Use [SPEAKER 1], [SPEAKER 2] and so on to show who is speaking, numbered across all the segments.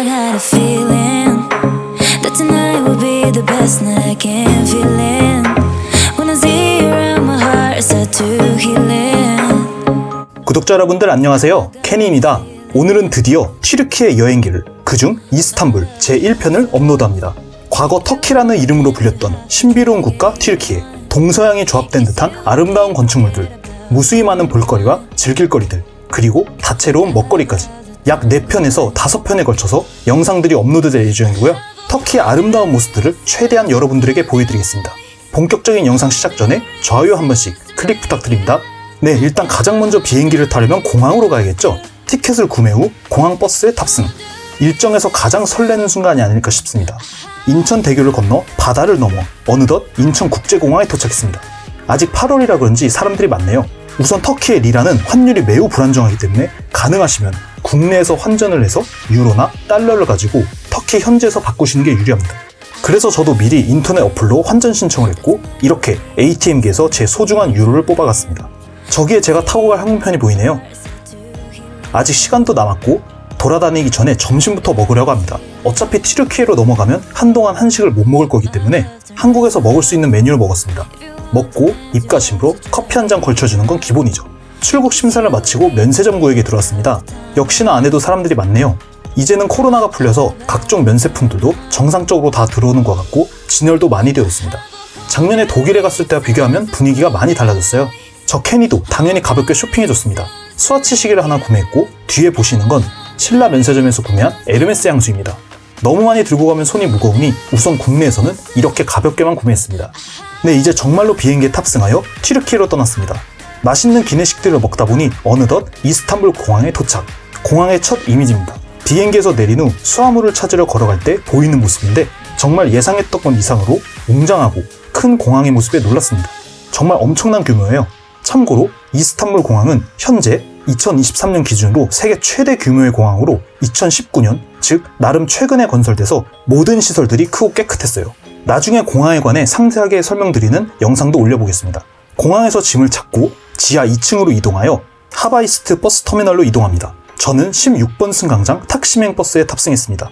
[SPEAKER 1] I got a feeling that tonight will be the best night I can feel it. When I see you around my heart start to healing.
[SPEAKER 2] 구독자 여러분들 안녕하세요. 케니입니다. 오늘은 드디어 튀르키예 여행기를 그중 이스탄불 제1편을 업로드합니다. 과거 터키라는 이름으로 불렸던 신비로운 국가 튀르키예, 동서양이 조합된 듯한 아름다운 건축물들, 무수히 많은 볼거리와 즐길거리들, 그리고 다채로운 먹거리까지 약 4편에서 5편에 걸쳐서 영상들이 업로드될 예정이고요. 터키의 아름다운 모습들을 최대한 여러분들에게 보여드리겠습니다. 본격적인 영상 시작 전에 좋아요 한 번씩 클릭 부탁드립니다. 네, 일단 가장 먼저 비행기를 타려면 공항으로 가야겠죠. 티켓을 구매 후 공항 버스에 탑승. 일정에서 가장 설레는 순간이 아닐까 싶습니다. 인천대교를 건너 바다를 넘어 어느덧 인천국제공항에 도착했습니다. 아직 8월이라 그런지 사람들이 많네요. 우선 터키의 리라는 환율이 매우 불안정하기 때문에 가능하시면 국내에서 환전을 해서 유로나 달러를 가지고 터키 현지에서 바꾸시는 게 유리합니다. 그래서 저도 미리 인터넷 어플로 환전 신청을 했고 이렇게 ATM기에서 제 소중한 유로를 뽑아갔습니다. 저기에 제가 타고 갈 항공편이 보이네요. 아직 시간도 남았고 돌아다니기 전에 점심부터 먹으려고 합니다. 어차피 튀르키예로 넘어가면 한동안 한식을 못 먹을 거기 때문에 한국에서 먹을 수 있는 메뉴를 먹었습니다. 먹고 입가심으로 커피 한 잔 걸쳐주는 건 기본이죠. 출국 심사를 마치고 면세점 구역에 들어왔습니다. 역시나 안에도 사람들이 많네요. 이제는 코로나가 풀려서 각종 면세품들도 정상적으로 다 들어오는 것 같고 진열도 많이 되어 있습니다. 작년에 독일에 갔을 때와 비교하면 분위기가 많이 달라졌어요. 저 케니도 당연히 가볍게 쇼핑해줬습니다. 스와치 시계를 하나 구매했고 뒤에 보시는 건 신라 면세점에서 구매한 에르메스 향수입니다. 너무 많이 들고 가면 손이 무거우니 우선 국내에서는 이렇게 가볍게만 구매했습니다. 네, 이제 정말로 비행기에 탑승하여 튀르키예로 떠났습니다. 맛있는 기내식들을 먹다 보니 어느덧 이스탄불 공항에 도착. 공항의 첫 이미지입니다. 비행기에서 내린 후 수화물을 찾으러 걸어갈 때 보이는 모습인데 정말 예상했던 것 이상으로 웅장하고 큰 공항의 모습에 놀랐습니다. 정말 엄청난 규모예요. 참고로 이스탄불 공항은 현재 2023년 기준으로 세계 최대 규모의 공항으로 2019년, 즉 나름 최근에 건설돼서 모든 시설들이 크고 깨끗했어요. 나중에 공항에 관해 상세하게 설명드리는 영상도 올려보겠습니다. 공항에서 짐을 찾고 지하 2층으로 이동하여 하바이스트 버스 터미널로 이동합니다. 저는 16번 승강장 탁시맹 버스에 탑승했습니다.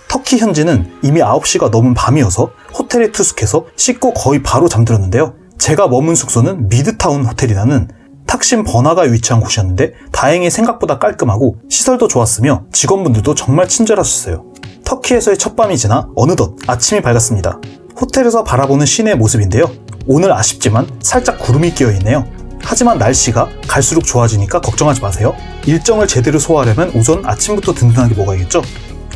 [SPEAKER 2] 터키 현지는 이미 9시가 넘은 밤이어서 호텔에 투숙해서 씻고 거의 바로 잠들었는데요. 제가 머문 숙소는 미드타운 호텔이라는 탁심 번화가에 위치한 곳이었는데 다행히 생각보다 깔끔하고 시설도 좋았으며 직원분들도 정말 친절하셨어요. 터키에서의 첫밤이 지나 어느덧 아침이 밝았습니다. 호텔에서 바라보는 시내의 모습인데요. 오늘 아쉽지만 살짝 구름이 끼어있네요. 하지만 날씨가 갈수록 좋아지니까 걱정하지 마세요. 일정을 제대로 소화하려면 우선 아침부터 든든하게 먹어야겠죠.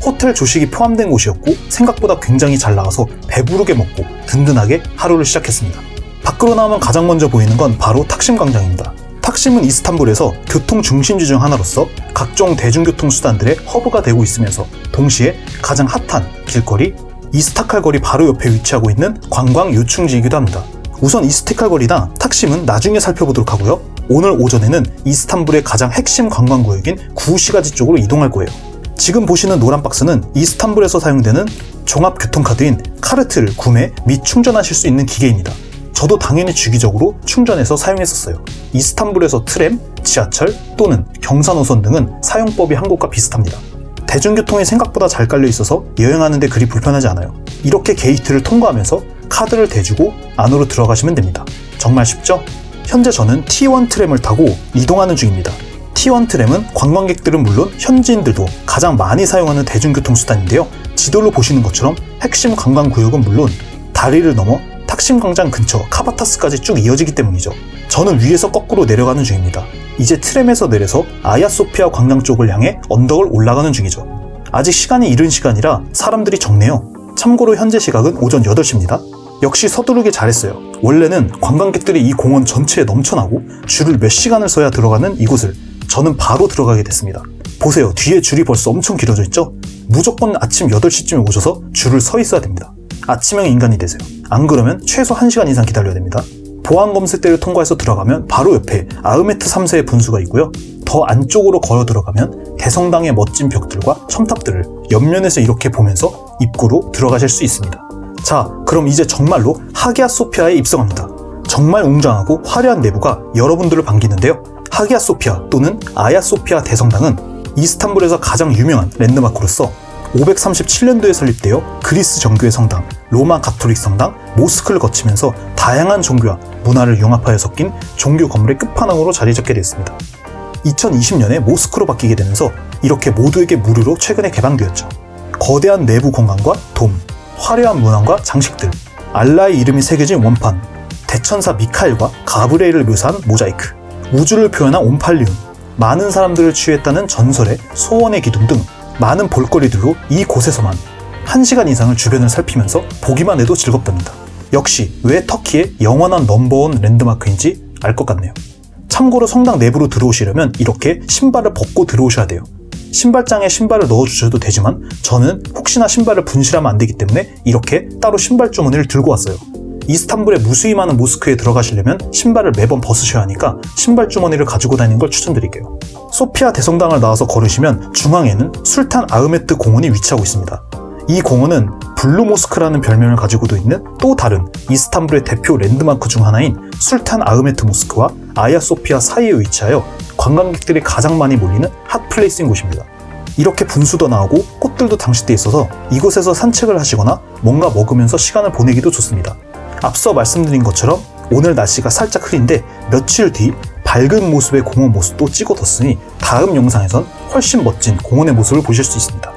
[SPEAKER 2] 호텔 조식이 포함된 곳이었고 생각보다 굉장히 잘 나가서 배부르게 먹고 든든하게 하루를 시작했습니다. 밖으로 나오면 가장 먼저 보이는 건 바로 탁심 광장입니다. 탁심은 이스탄불에서 교통 중심지 중 하나로서 각종 대중교통 수단들의 허브가 되고 있으면서 동시에 가장 핫한 길거리 이스타칼 거리 바로 옆에 위치하고 있는 관광 요충지이기도 합니다. 우선 이스티칼 거리나 탁심은 나중에 살펴보도록 하고요. 오늘 오전에는 이스탄불의 가장 핵심 관광구역인 구시가지 쪽으로 이동할 거예요. 지금 보시는 노란 박스는 이스탄불에서 사용되는 종합교통카드인 카르트를 구매 및 충전하실 수 있는 기계입니다. 저도 당연히 주기적으로 충전해서 사용했었어요. 이스탄불에서 트램, 지하철 또는 경사노선 등은 사용법이 한국과 비슷합니다. 대중교통이 생각보다 잘 깔려 있어서 여행하는데 그리 불편하지 않아요. 이렇게 게이트를 통과하면서 카드를 대주고 안으로 들어가시면 됩니다. 정말 쉽죠? 현재 저는 T1 트램을 타고 이동하는 중입니다. T1 트램은 관광객들은 물론 현지인들도 가장 많이 사용하는 대중교통 수단인데요. 지도로 보시는 것처럼 핵심 관광구역은 물론 다리를 넘어 탁심 광장 근처 카바타스까지 쭉 이어지기 때문이죠. 저는 위에서 거꾸로 내려가는 중입니다. 이제 트램에서 내려서 아야소피아 광장 쪽을 향해 언덕을 올라가는 중이죠. 아직 시간이 이른 시간이라 사람들이 적네요. 참고로 현재 시각은 오전 8시입니다. 역시 서두르기 잘했어요. 원래는 관광객들이 이 공원 전체에 넘쳐나고 줄을 몇 시간을 서야 들어가는 이곳을 저는 바로 들어가게 됐습니다. 보세요. 뒤에 줄이 벌써 엄청 길어져 있죠? 무조건 아침 8시쯤에 오셔서 줄을 서 있어야 됩니다. 아침형 인간이 되세요. 안 그러면 최소 1시간 이상 기다려야 됩니다. 보안 검색대를 통과해서 들어가면 바로 옆에 아흐메트 3세의 분수가 있고요. 더 안쪽으로 걸어 들어가면 대성당의 멋진 벽들과 첨탑들을 옆면에서 이렇게 보면서 입구로 들어가실 수 있습니다. 자, 그럼 이제 정말로 하기야 소피아에 입성합니다. 정말 웅장하고 화려한 내부가 여러분들을 반기는데요. 하기야 소피아 또는 아야 소피아 대성당은 이스탄불에서 가장 유명한 랜드마크로서 537년도에 설립되어 그리스 정교회 성당, 로마 가톨릭 성당, 모스크를 거치면서 다양한 종교와 문화를 융합하여 섞인 종교 건물의 끝판왕으로 자리 잡게 됐습니다. 2020년에 모스크로 바뀌게 되면서 이렇게 모두에게 무료로 최근에 개방되었죠. 거대한 내부 공간과 돔, 화려한 문항과 장식들, 알라의 이름이 새겨진 원판, 대천사 미카엘과 가브리엘을 묘사한 모자이크, 우주를 표현한 옴팔리움, 많은 사람들을 치유했다는 전설의 소원의 기둥 등 많은 볼거리들로 이곳에서만 1시간 이상을 주변을 살피면서 보기만 해도 즐겁답니다. 역시 왜 터키의 영원한 넘버원 랜드마크인지 알 것 같네요. 참고로 성당 내부로 들어오시려면 이렇게 신발을 벗고 들어오셔야 돼요. 신발장에 신발을 넣어주셔도 되지만 저는 혹시나 신발을 분실하면 안 되기 때문에 이렇게 따로 신발 주머니를 들고 왔어요. 이스탄불의 무수히 많은 모스크에 들어가시려면 신발을 매번 벗으셔야 하니까 신발 주머니를 가지고 다니는 걸 추천드릴게요. 소피아 대성당을 나와서 걸으시면 중앙에는 술탄 아흐메트 공원이 위치하고 있습니다. 이 공원은 블루 모스크라는 별명을 가지고도 있는 또 다른 이스탄불의 대표 랜드마크 중 하나인 술탄 아흐메트 모스크와 아야 소피아 사이에 위치하여 관광객들이 가장 많이 몰리는 핫플레이스인 곳입니다. 이렇게 분수도 나오고 꽃들도 장식되어 있어서 이곳에서 산책을 하시거나 뭔가 먹으면서 시간을 보내기도 좋습니다. 앞서 말씀드린 것처럼 오늘 날씨가 살짝 흐린데 며칠 뒤 밝은 모습의 공원 모습도 찍어뒀으니 다음 영상에선 훨씬 멋진 공원의 모습을 보실 수 있습니다.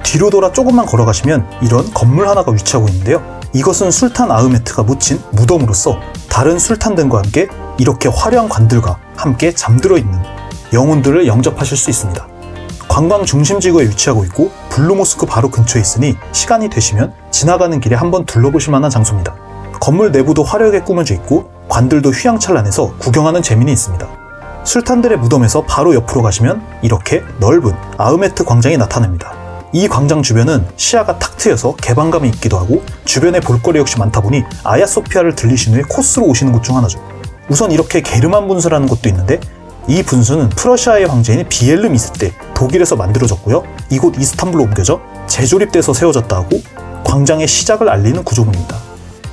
[SPEAKER 2] 뒤로 돌아 조금만 걸어가시면 이런 건물 하나가 위치하고 있는데요. 이것은 술탄 아흐메트가 묻힌 무덤으로서 다른 술탄들과 함께 이렇게 화려한 관들과 함께 잠들어 있는 영혼들을 영접하실 수 있습니다. 관광 중심지구에 위치하고 있고 블루 모스크 바로 근처에 있으니 시간이 되시면 지나가는 길에 한번 둘러보실 만한 장소입니다. 건물 내부도 화려하게 꾸며져 있고 관들도 휘황찬란해서 구경하는 재미는 있습니다. 술탄들의 무덤에서 바로 옆으로 가시면 이렇게 넓은 아흐메트 광장이 나타납니다. 이 광장 주변은 시야가 탁 트여서 개방감이 있기도 하고 주변에 볼거리 역시 많다 보니 아야소피아를 들리신 후에 코스로 오시는 곳 중 하나죠. 우선 이렇게 게르만 분수라는 곳도 있는데 이 분수는 프러시아의 황제인 비엘름 2세 때 독일에서 만들어졌고요. 이곳 이스탄불로 옮겨져 재조립돼서 세워졌다 하고 광장의 시작을 알리는 구조물입니다.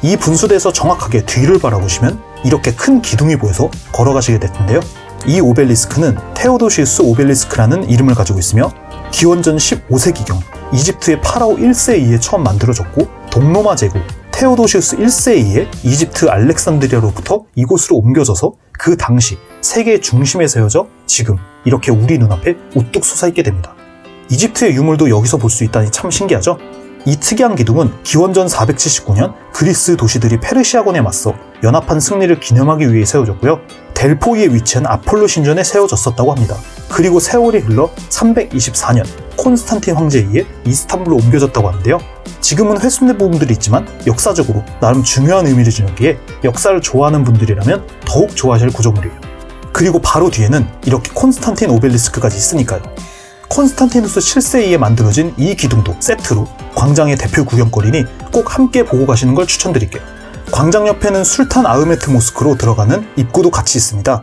[SPEAKER 2] 이 분수대에서 정확하게 뒤를 바라보시면 이렇게 큰 기둥이 보여서 걸어가시게 될 텐데요. 이 오벨리스크는 테오도시우스 오벨리스크라는 이름을 가지고 있으며 기원전 15세기경 이집트의 파라오 1세에 처음 만들어졌고 동로마 제국 테오도시우스 1세에 이집트 알렉산드리아로부터 이곳으로 옮겨져서 그 당시 세계의 중심에 세워져 지금 이렇게 우리 눈앞에 우뚝 솟아있게 됩니다. 이집트의 유물도 여기서 볼 수 있다니 참 신기하죠? 이 특이한 기둥은 기원전 479년 그리스 도시들이 페르시아군에 맞서 연합한 승리를 기념하기 위해 세워졌고요. 델포이에 위치한 아폴로 신전에 세워졌었다고 합니다. 그리고 세월이 흘러 324년 콘스탄틴 황제에 의해 이스탄불로 옮겨졌다고 하는데요. 지금은 훼손된 부분들이 있지만 역사적으로 나름 중요한 의미를 지니기에 역사를 좋아하는 분들이라면 더욱 좋아하실 구조물이에요. 그리고 바로 뒤에는 이렇게 콘스탄틴 오벨리스크까지 있으니까요. 콘스탄티누스 7세에 만들어진 이 기둥도 세트로 광장의 대표 구경거리니 꼭 함께 보고 가시는 걸 추천드릴게요. 광장 옆에는 술탄 아흐메트 모스크로 들어가는 입구도 같이 있습니다.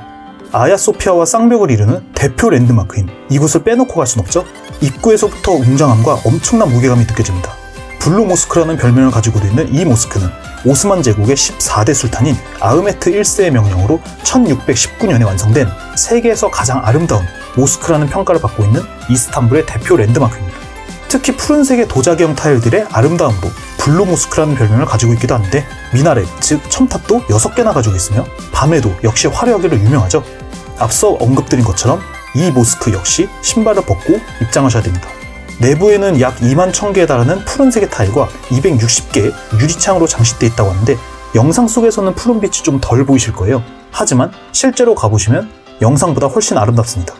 [SPEAKER 2] 아야소피아와 쌍벽을 이루는 대표 랜드마크인 이곳을 빼놓고 갈 순 없죠. 입구에서부터 웅장함과 엄청난 무게감이 느껴집니다. 블루 모스크라는 별명을 가지고도 있는 이 모스크는 오스만 제국의 14대 술탄인 아흐메트 1세의 명령으로 1619년에 완성된 세계에서 가장 아름다운 모스크라는 평가를 받고 있는 이스탄불의 대표 랜드마크입니다. 특히 푸른색의 도자기형 타일들의 아름다움으로 블루 모스크라는 별명을 가지고 있기도 한데 미나렛, 즉 첨탑도 6개나 가지고 있으며 밤에도 역시 화려하기로 유명하죠. 앞서 언급드린 것처럼 이 모스크 역시 신발을 벗고 입장하셔야 됩니다. 내부에는 약 2만 1000개에 달하는 푸른색의 타일과 260개의 유리창으로 장식되어 있다고 하는데 영상 속에서는 푸른빛이 좀 덜 보이실 거예요. 하지만 실제로 가보시면 영상보다 훨씬 아름답습니다.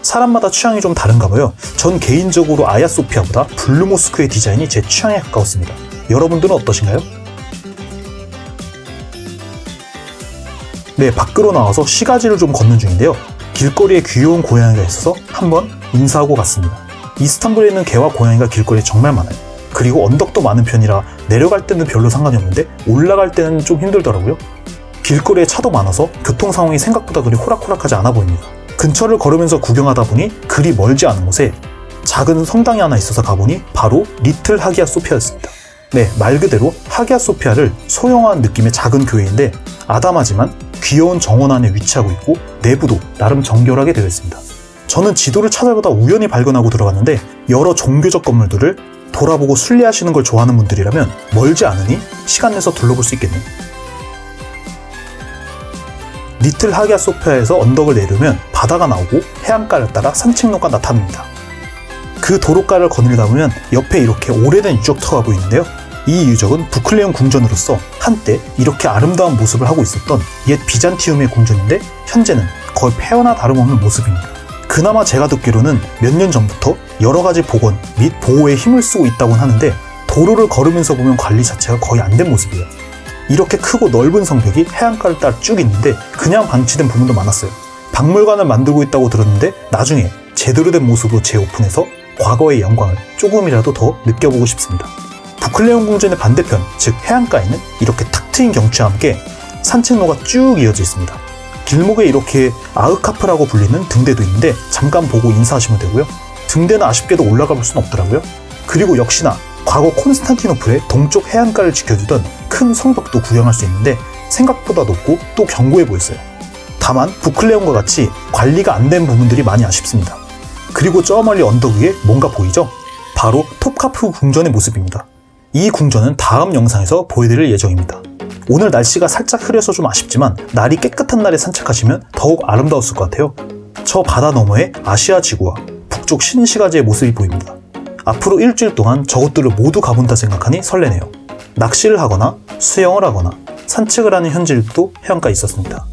[SPEAKER 2] 사람마다 취향이 좀 다른가 봐요. 전 개인적으로 아야소피아보다 블루 모스크의 디자인이 제 취향에 가까웠습니다. 여러분들은 어떠신가요? 네, 밖으로 나와서 시가지를 좀 걷는 중인데요. 길거리에 귀여운 고양이가 있어서 한번 인사하고 갔습니다. 이스탄불에 있는 개와 고양이가 길거리에 정말 많아요. 그리고 언덕도 많은 편이라 내려갈 때는 별로 상관이 없는데 올라갈 때는 좀 힘들더라고요. 길거리에 차도 많아서 교통 상황이 생각보다 그리 호락호락하지 않아 보입니다. 근처를 걸으면서 구경하다 보니 그리 멀지 않은 곳에 작은 성당이 하나 있어서 가보니 바로 리틀 하기야 소피아였습니다. 네, 말 그대로 하기야 소피아를 소형화한 느낌의 작은 교회인데 아담하지만 귀여운 정원 안에 위치하고 있고 내부도 나름 정결하게 되어 있습니다. 저는 지도를 찾아보다 우연히 발견하고 들어갔는데 여러 종교적 건물들을 돌아보고 순례하시는 걸 좋아하는 분들이라면 멀지 않으니 시간 내서 둘러볼 수 있겠네요. 리틀 하기야 소피아에서 언덕을 내려면 바다가 나오고 해안가를 따라 산책로가 나타납니다. 그 도로가를 거닐다 보면 옆에 이렇게 오래된 유적터가 보이는데요. 이 유적은 부클레온 궁전으로서 한때 이렇게 아름다운 모습을 하고 있었던 옛 비잔티움의 궁전인데 현재는 거의 폐허나 다름없는 모습입니다. 그나마 제가 듣기로는 몇 년 전부터 여러 가지 복원 및 보호에 힘을 쓰고 있다곤 하는데 도로를 걸으면서 보면 관리 자체가 거의 안 된 모습이에요. 이렇게 크고 넓은 성벽이 해안가를 따라 쭉 있는데 그냥 방치된 부분도 많았어요. 박물관을 만들고 있다고 들었는데 나중에 제대로 된 모습으로 재오픈해서 과거의 영광을 조금이라도 더 느껴보고 싶습니다. 부클레온 궁전의 반대편, 즉 해안가에는 이렇게 탁 트인 경치와 함께 산책로가 쭉 이어져 있습니다. 길목에 이렇게 아흐카프라고 불리는 등대도 있는데 잠깐 보고 인사하시면 되고요. 등대는 아쉽게도 올라가 볼 수는 없더라고요. 그리고 역시나 과거 콘스탄티노플의 동쪽 해안가를 지켜주던 큰 성벽도 구경할 수 있는데 생각보다 높고 또 견고해 보였어요. 다만 부클레온과 같이 관리가 안 된 부분들이 많이 아쉽습니다. 그리고 저 멀리 언덕 위에 뭔가 보이죠? 바로 톱카프 궁전의 모습입니다. 이 궁전은 다음 영상에서 보여드릴 예정입니다. 오늘 날씨가 살짝 흐려서 좀 아쉽지만 날이 깨끗한 날에 산책하시면 더욱 아름다웠을 것 같아요. 저 바다 너머에 아시아 지구와 북쪽 신시가지의 모습이 보입니다. 앞으로 일주일 동안 저것들을 모두 가본다 생각하니 설레네요. 낚시를 하거나 수영을 하거나 산책을 하는 현지인도 해안가에 있었습니다.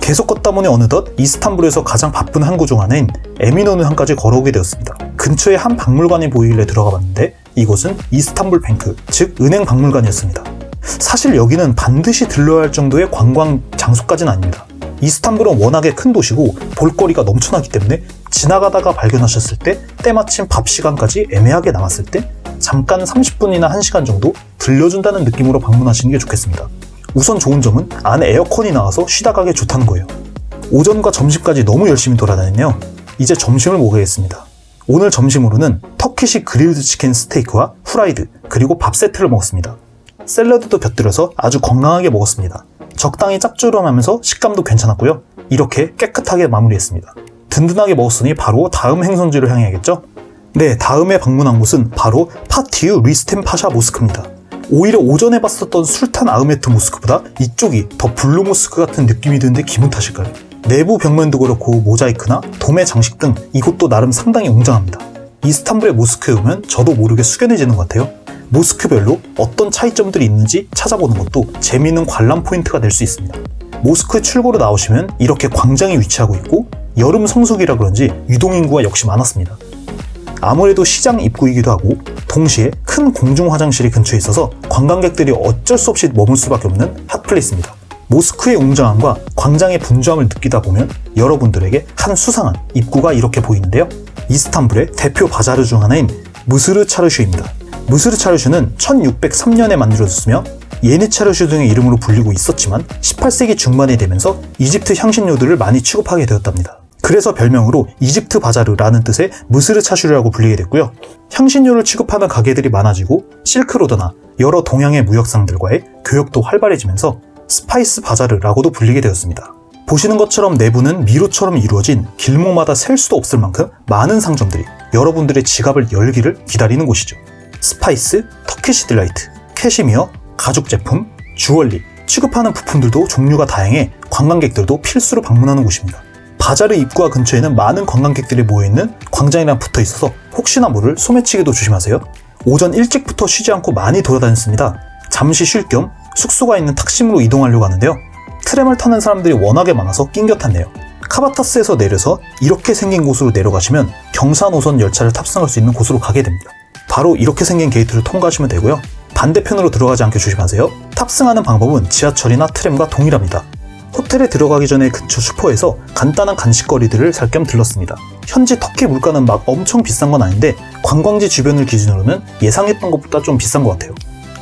[SPEAKER 2] 계속 걷다 보니 어느덧 이스탄불에서 가장 바쁜 항구 중 하나인 에미노누 항까지 걸어오게 되었습니다. 근처에 한 박물관이 보이길래 들어가 봤는데 이곳은 이스탄불 뱅크, 즉 은행 박물관이었습니다. 사실 여기는 반드시 들러야 할 정도의 관광 장소까지는 아닙니다. 이스탄불은 워낙에 큰 도시고 볼거리가 넘쳐나기 때문에 지나가다가 발견하셨을 때 때마침 밥 시간까지 애매하게 남았을 때 잠깐 30분이나 1시간 정도 들려준다는 느낌으로 방문하시는 게 좋겠습니다. 우선 좋은 점은 안에 에어컨이 나와서 쉬다 가기 좋다는 거예요. 오전과 점심까지 너무 열심히 돌아다녔네요. 이제 점심을 먹어야겠습니다. 오늘 점심으로는 터키식 그릴드 치킨 스테이크와 후라이드 그리고 밥 세트를 먹었습니다. 샐러드도 곁들여서 아주 건강하게 먹었습니다. 적당히 짭조름하면서 식감도 괜찮았고요. 이렇게 깨끗하게 마무리했습니다. 든든하게 먹었으니 바로 다음 행선지로 향해야겠죠? 네, 다음에 방문한 곳은 바로 파티유 리스템 파샤 모스크입니다. 오히려 오전에 봤었던 술탄 아흐메트 모스크보다 이쪽이 더 블루 모스크 같은 느낌이 드는데 기분 탓일까요? 내부 벽면도 그렇고 모자이크나 도매 장식 등 이곳도 나름 상당히 웅장합니다. 이스탄불의 모스크에 오면 저도 모르게 숙연해지는 것 같아요. 모스크별로 어떤 차이점들이 있는지 찾아보는 것도 재미있는 관람 포인트가 될 수 있습니다. 모스크 출구로 나오시면 이렇게 광장이 위치하고 있고 여름 성수기라 그런지 유동인구가 역시 많았습니다. 아무래도 시장 입구이기도 하고 동시에 큰 공중 화장실이 근처에 있어서 관광객들이 어쩔 수 없이 머물 수밖에 없는 핫플레이스입니다. 모스크의 웅장함과 광장의 분주함을 느끼다 보면 여러분들에게 한 수상한 입구가 이렇게 보이는데요. 이스탄불의 대표 바자르 중 하나인 무스르 차르슈입니다. 무스르 차르슈는 1603년에 만들어졌으며 예니차르슈 등의 이름으로 불리고 있었지만 18세기 중반이 되면서 이집트 향신료들을 많이 취급하게 되었답니다. 그래서 별명으로 이집트 바자르라는 뜻의 무스르 차슈르라고 불리게 됐고요. 향신료를 취급하는 가게들이 많아지고 실크로드나 여러 동양의 무역상들과의 교역도 활발해지면서 스파이스 바자르라고도 불리게 되었습니다. 보시는 것처럼 내부는 미로처럼 이루어진 길목마다 셀 수도 없을 만큼 많은 상점들이 여러분들의 지갑을 열기를 기다리는 곳이죠. 스파이스, 터키시 딜라이트, 캐시미어, 가죽 제품, 주얼리, 취급하는 부품들도 종류가 다양해 관광객들도 필수로 방문하는 곳입니다. 바자르 입구와 근처에는 많은 관광객들이 모여있는 광장이랑 붙어 있어서 혹시나 모를 소매치기도 조심하세요. 오전 일찍부터 쉬지 않고 많이 돌아다녔습니다. 잠시 쉴 겸 숙소가 있는 탁심으로 이동하려고 하는데요. 트램을 타는 사람들이 워낙에 많아서 낑겨 탔네요. 카바타스에서 내려서 이렇게 생긴 곳으로 내려가시면 경사 노선 열차를 탑승할 수 있는 곳으로 가게 됩니다. 바로 이렇게 생긴 게이트를 통과하시면 되고요. 반대편으로 들어가지 않게 조심하세요. 탑승하는 방법은 지하철이나 트램과 동일합니다. 호텔에 들어가기 전에 근처 슈퍼에서 간단한 간식거리들을 살 겸 들렀습니다. 현지 터키 물가는 막 엄청 비싼 건 아닌데 관광지 주변을 기준으로는 예상했던 것보다 좀 비싼 것 같아요.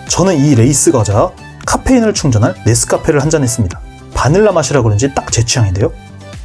[SPEAKER 2] 저는 이 레이스 과자와 카페인을 충전할 네스카페를 한잔 했습니다. 바닐라 맛이라 그런지 딱 제 취향인데요.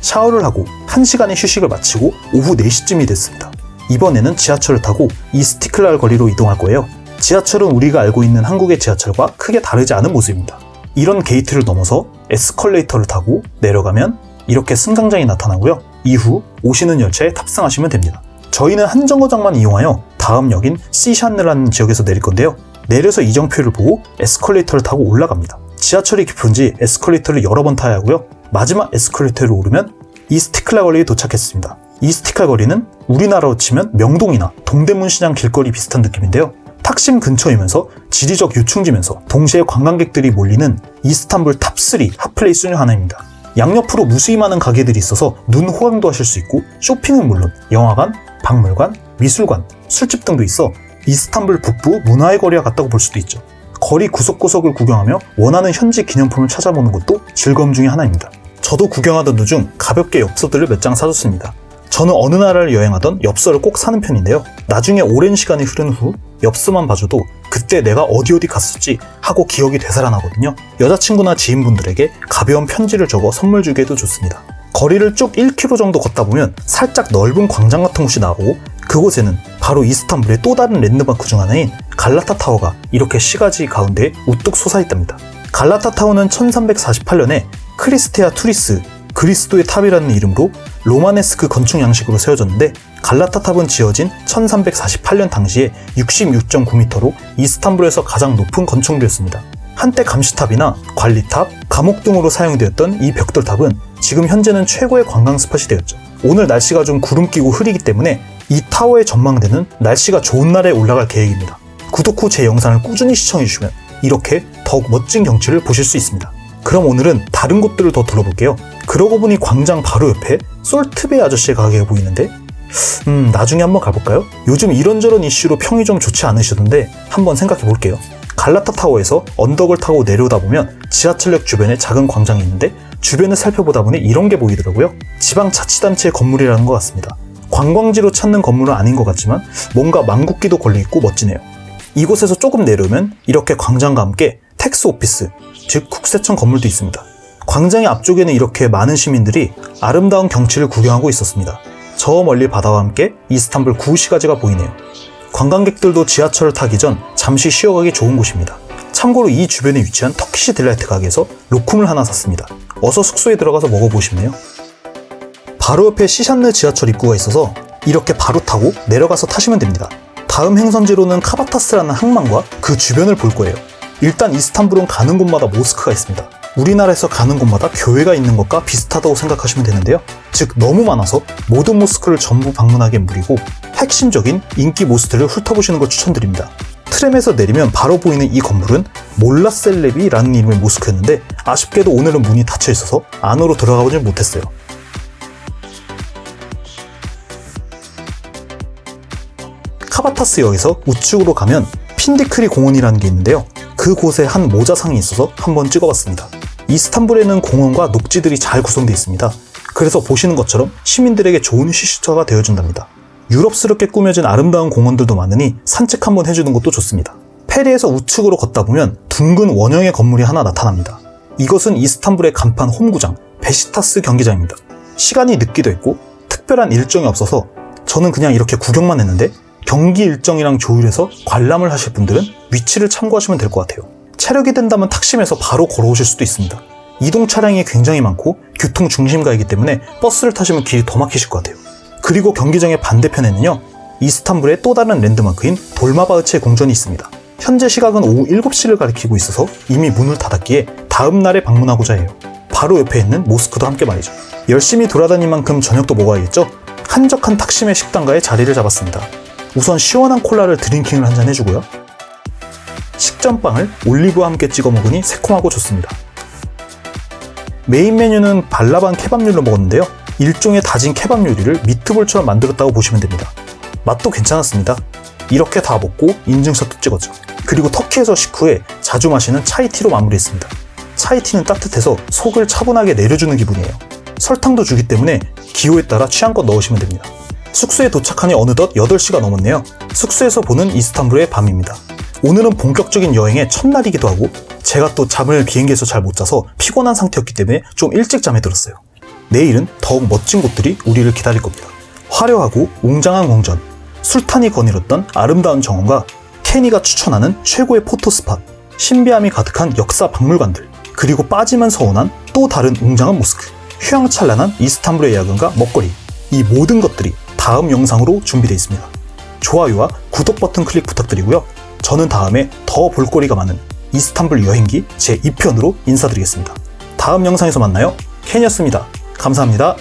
[SPEAKER 2] 샤워를 하고 1시간의 휴식을 마치고 오후 4시쯤이 됐습니다. 이번에는 지하철을 타고 이스티클랄 거리로 이동할 거예요. 지하철은 우리가 알고 있는 한국의 지하철과 크게 다르지 않은 모습입니다. 이런 게이트를 넘어서 에스컬레이터를 타고 내려가면 이렇게 승강장이 나타나고요. 이후 오시는 열차에 탑승하시면 됩니다. 저희는 한 정거장만 이용하여 다음 역인 시샨느라는 지역에서 내릴 건데요. 내려서 이정표를 보고 에스컬레이터를 타고 올라갑니다. 지하철이 깊은지 에스컬레이터를 여러 번 타야 하고요. 마지막 에스컬레이터를 오르면 이스티클랄 거리에 도착했습니다. 이스티클랄 거리는 우리나라로 치면 명동이나 동대문 시장 길거리 비슷한 느낌인데요. 탁심 근처이면서 지리적 요충지면서 동시에 관광객들이 몰리는 이스탄불 탑3 핫플레이스 중 하나입니다. 양옆으로 무수히 많은 가게들이 있어서 눈 호강도 하실 수 있고 쇼핑은 물론 영화관, 박물관, 미술관, 술집 등도 있어 이스탄불 북부 문화의 거리와 같다고 볼 수도 있죠. 거리 구석구석을 구경하며 원하는 현지 기념품을 찾아보는 것도 즐거움 중에 하나입니다. 저도 구경하던 도중 가볍게 엽서들을 몇 장 사줬습니다. 저는 어느 나라를 여행하던 엽서를 꼭 사는 편인데요. 나중에 오랜 시간이 흐른 후 엽서만 봐줘도 그때 내가 어디 갔었지 하고 기억이 되살아나거든요. 여자친구나 지인분들에게 가벼운 편지를 적어 선물 주기에도 좋습니다. 거리를 쭉 1km 정도 걷다 보면 살짝 넓은 광장 같은 곳이 나오고 그곳에는 바로 이스탄불의 또 다른 랜드마크 중 하나인 갈라타 타워가 이렇게 시가지 가운데 우뚝 솟아있답니다. 갈라타 타워는 1348년에 크리스테아 투리스, 그리스도의 탑이라는 이름으로 로마네스크 건축 양식으로 세워졌는데 갈라타 탑은 지어진 1348년 당시에 66.9m로 이스탄불에서 가장 높은 건축물이었습니다. 한때 감시탑이나 관리탑, 감옥 등으로 사용되었던 이 벽돌탑은 지금 현재는 최고의 관광 스팟이 되었죠. 오늘 날씨가 좀 구름 끼고 흐리기 때문에 이 타워의 전망대는 날씨가 좋은 날에 올라갈 계획입니다. 구독 후 제 영상을 꾸준히 시청해주시면 이렇게 더욱 멋진 경치를 보실 수 있습니다. 그럼 오늘은 다른 곳들을 더 둘러볼게요. 그러고 보니 광장 바로 옆에 솔트베이 아저씨의 가게가 보이는데 나중에 한번 가볼까요? 요즘 이런저런 이슈로 평이 좀 좋지 않으시던데 한번 생각해 볼게요. 갈라타 타워에서 언덕을 타고 내려오다 보면 지하철역 주변에 작은 광장이 있는데 주변을 살펴보다 보니 이런 게 보이더라고요. 지방자치단체의 건물이라는 것 같습니다. 관광지로 찾는 건물은 아닌 것 같지만 뭔가 망국기도 걸려있고 멋지네요. 이곳에서 조금 내려오면 이렇게 광장과 함께 텍스 오피스, 즉 국세청 건물도 있습니다. 광장의 앞쪽에는 이렇게 많은 시민들이 아름다운 경치를 구경하고 있었습니다. 저 멀리 바다와 함께 이스탄불 구시가지가 보이네요. 관광객들도 지하철을 타기 전 잠시 쉬어가기 좋은 곳입니다. 참고로 이 주변에 위치한 터키시 딜라이트 가게에서 로쿰을 하나 샀습니다. 어서 숙소에 들어가서 먹어보고 싶네요. 바로 옆에 시샨느 지하철 입구가 있어서 이렇게 바로 타고 내려가서 타시면 됩니다. 다음 행선지로는 카바타스라는 항만과 그 주변을 볼 거예요. 일단 이스탄불은 가는 곳마다 모스크가 있습니다. 우리나라에서 가는 곳마다 교회가 있는 것과 비슷하다고 생각하시면 되는데요. 즉 너무 많아서 모든 모스크를 전부 방문하기엔 무리고 핵심적인 인기 모스크를 훑어보시는 걸 추천드립니다. 트램에서 내리면 바로 보이는 이 건물은 몰라셀레비라는 이름의 모스크였는데 아쉽게도 오늘은 문이 닫혀 있어서 안으로 들어가 보질 못했어요. 카바타스역에서 우측으로 가면 핀디크리 공원이라는 게 있는데요. 그곳에 한 모자상이 있어서 한번 찍어봤습니다. 이스탄불에는 공원과 녹지들이 잘 구성되어 있습니다. 그래서 보시는 것처럼 시민들에게 좋은 휴식처가 되어준답니다. 유럽스럽게 꾸며진 아름다운 공원들도 많으니 산책 한번 해주는 것도 좋습니다. 페리에서 우측으로 걷다 보면 둥근 원형의 건물이 하나 나타납니다. 이것은 이스탄불의 간판 홈구장 베시타스 경기장입니다. 시간이 늦기도 했고 특별한 일정이 없어서 저는 그냥 이렇게 구경만 했는데 경기 일정이랑 조율해서 관람을 하실 분들은 위치를 참고하시면 될 것 같아요. 체력이 된다면 탁심에서 바로 걸어오실 수도 있습니다. 이동 차량이 굉장히 많고 교통 중심가이기 때문에 버스를 타시면 길이 더 막히실 것 같아요. 그리고 경기장의 반대편에는요, 이스탄불의 또 다른 랜드마크인 돌마바흐체 궁전이 있습니다. 현재 시각은 오후 7시를 가리키고 있어서 이미 문을 닫았기에 다음 날에 방문하고자 해요. 바로 옆에 있는 모스크도 함께 말이죠. 열심히 돌아다닌 만큼 저녁도 먹어야겠죠? 한적한 탁심의 식당가에 자리를 잡았습니다. 우선 시원한 콜라를 드링킹을 한잔 해주고요. 식전빵을 올리브와 함께 찍어 먹으니 새콤하고 좋습니다. 메인 메뉴는 발라반 케밥류를 먹었는데요. 일종의 다진 케밥 요리를 미트볼처럼 만들었다고 보시면 됩니다. 맛도 괜찮았습니다. 이렇게 다 먹고 인증샷도 찍었죠. 그리고 터키에서 식후에 자주 마시는 차이티로 마무리했습니다. 차이티는 따뜻해서 속을 차분하게 내려주는 기분이에요. 설탕도 주기 때문에 기호에 따라 취향껏 넣으시면 됩니다. 숙소에 도착하니 어느덧 8시가 넘었네요. 숙소에서 보는 이스탄불의 밤입니다. 오늘은 본격적인 여행의 첫날이기도 하고 제가 또 잠을 비행기에서 잘 못 자서 피곤한 상태였기 때문에 좀 일찍 잠에 들었어요. 내일은 더욱 멋진 곳들이 우리를 기다릴 겁니다. 화려하고 웅장한 궁전, 술탄이 거닐었던 아름다운 정원과 케니가 추천하는 최고의 포토스팟, 신비함이 가득한 역사 박물관들, 그리고 빠지면 서운한 또 다른 웅장한 모스크. 휘황찬란한 이스탄불의 야근과 먹거리, 이 모든 것들이 다음 영상으로 준비되어 있습니다. 좋아요와 구독 버튼 클릭 부탁드리고요. 저는 다음에 더 볼거리가 많은 이스탄불 여행기 제2편으로 인사드리겠습니다. 다음 영상에서 만나요. 켄이었습니다. 감사합니다.